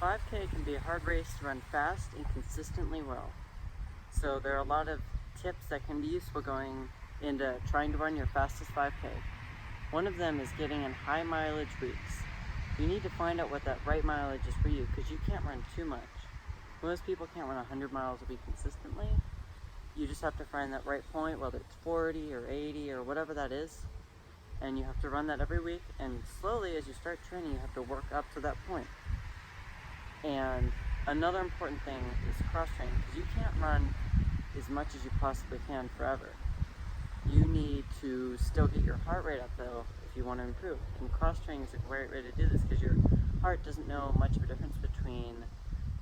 5K can be a hard race to run fast and consistently well. So there are a lot of tips that can be useful going into trying to run your fastest 5K. One of them is getting in high mileage weeks. You need to find out what that right mileage is for you, because you can't run too much. Most people can't run 100 miles a week consistently. You just have to find that right point, whether it's 40 or 80 or whatever that is, and you have to run that every week, and slowly as you start training you have to work up to that point. And another important thing is cross training, because you can't run as much as you possibly can forever. You need to still get your heart rate up though if you want to improve. And cross training is a great way to do this, because your heart doesn't know much of a difference between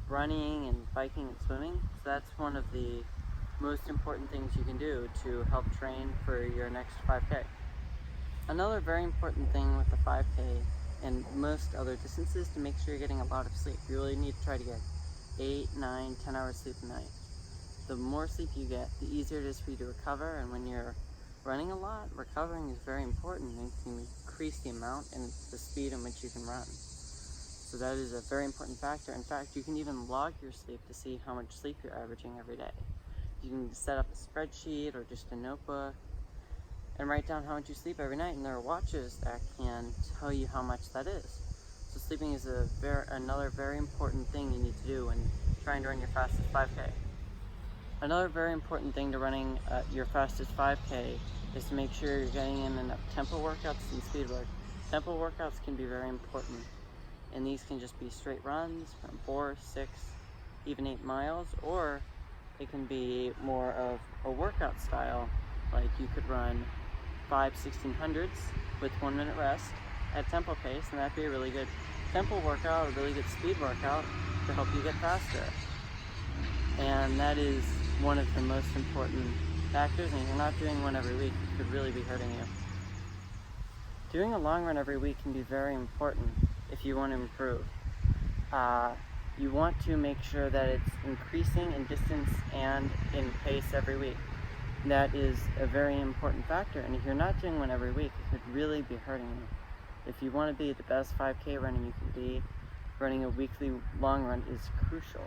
running and biking and swimming. So that's one of the most important things you can do to help train for your next 5K. Another very important thing with the 5K and most other distances, to make sure you're getting a lot of sleep. You really need to try to get 8, 9, 10 hours sleep a night. The more sleep you get, the easier it is for you to recover, and when you're running a lot, recovering is very important and can increase the amount and the speed in which you can run. So that is a very important factor. In fact, you can even log your sleep to see how much sleep you're averaging every day. You can set up a spreadsheet or just a notebook and write down how much you sleep every night, and there are watches that can tell you how much that is. So sleeping is another very important thing you need to do when trying to run your fastest 5K. Another very important thing to running your fastest 5K is to make sure you're getting in enough tempo workouts and speed work. Tempo workouts can be very important, and these can just be straight runs from 4, 6, even 8 miles, or it can be more of a workout style, like you could run 5 1600s with 1 minute rest at tempo pace, and that'd be a really good tempo workout, a really good speed workout to help you get faster. And that is one of the most important factors, and if you're not doing one every week, it could really be hurting you. Doing a long run every week can be very important if you want to improve. You want to make sure that it's increasing in distance and in pace every week. That is a very important factor, and if you're not doing one every week, it could really be hurting you. If you want to be the best 5K runner you can be, running a weekly long run is crucial.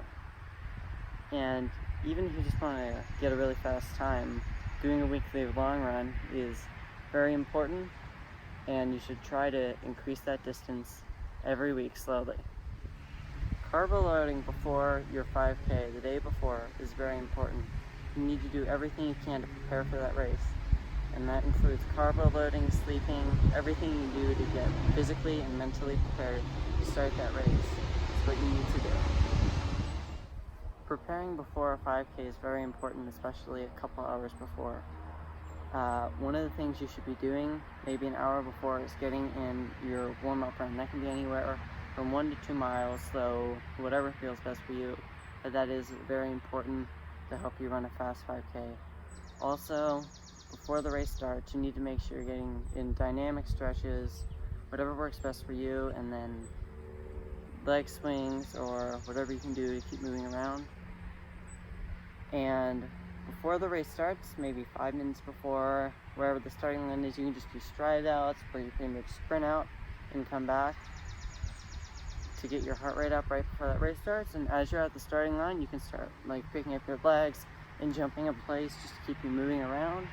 And even if you just want to get a really fast time, doing a weekly long run is very important, and you should try to increase that distance every week slowly. Carboloading before your 5K, the day before, is very important. You need to do everything you can to prepare for that race. And that includes carboloading, sleeping, everything you do to get physically and mentally prepared to start that race. It's what you need to do. Preparing before a 5K is very important, especially a couple hours before. One of the things you should be doing maybe an hour before is getting in your warm-up run. That can be anywhere from 1 to 2 miles, so whatever feels best for you. But that is very important to help you run a fast 5K. Also, before the race starts, you need to make sure you're getting in dynamic stretches, whatever works best for you, and then leg swings or whatever you can do to keep moving around. And before the race starts, maybe 5 minutes before, wherever the starting line is, you can just do stride outs where you pretty much sprint out and come back to get your heart rate up right before that race starts. And as you're at the starting line, you can start like picking up your legs and jumping in place just to keep you moving around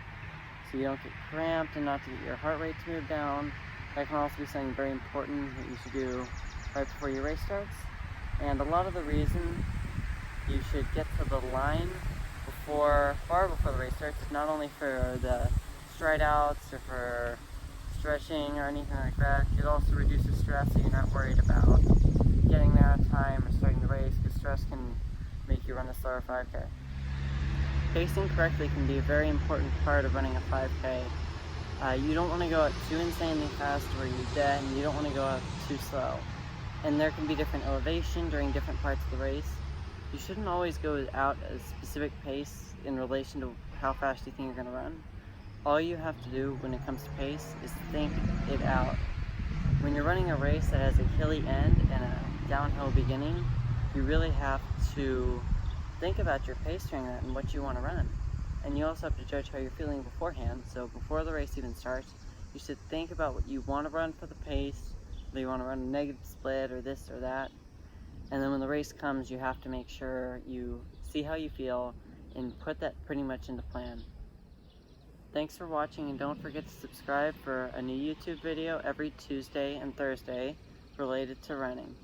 so you don't get cramped and not to get your heart rate to move down. That can also be something very important that you should do right before your race starts. And a lot of the reason you should get to the line far before the race starts is not only for the stride outs or for stretching or anything like that. It also reduces stress, so you're not worried about getting there on time or starting the race, because stress can make you run a slower 5K. Pacing correctly can be a very important part of running a 5K. You don't want to go out too insanely fast where you're dead, and you don't want to go out too slow. And there can be different elevation during different parts of the race. You shouldn't always go out at a specific pace in relation to how fast you think you're going to run. All you have to do when it comes to pace is think it out. When you're running a race that has a hilly end and a downhill beginning, you really have to think about your pace during that and what you want to run. And you also have to judge how you're feeling beforehand. So before the race even starts, you should think about what you want to run for the pace, whether you want to run a negative split or this or that, And then when the race comes, you have to make sure you see how you feel and put that pretty much into plan. Thanks for watching, and don't forget to subscribe for a new YouTube video every Tuesday and Thursday related to running.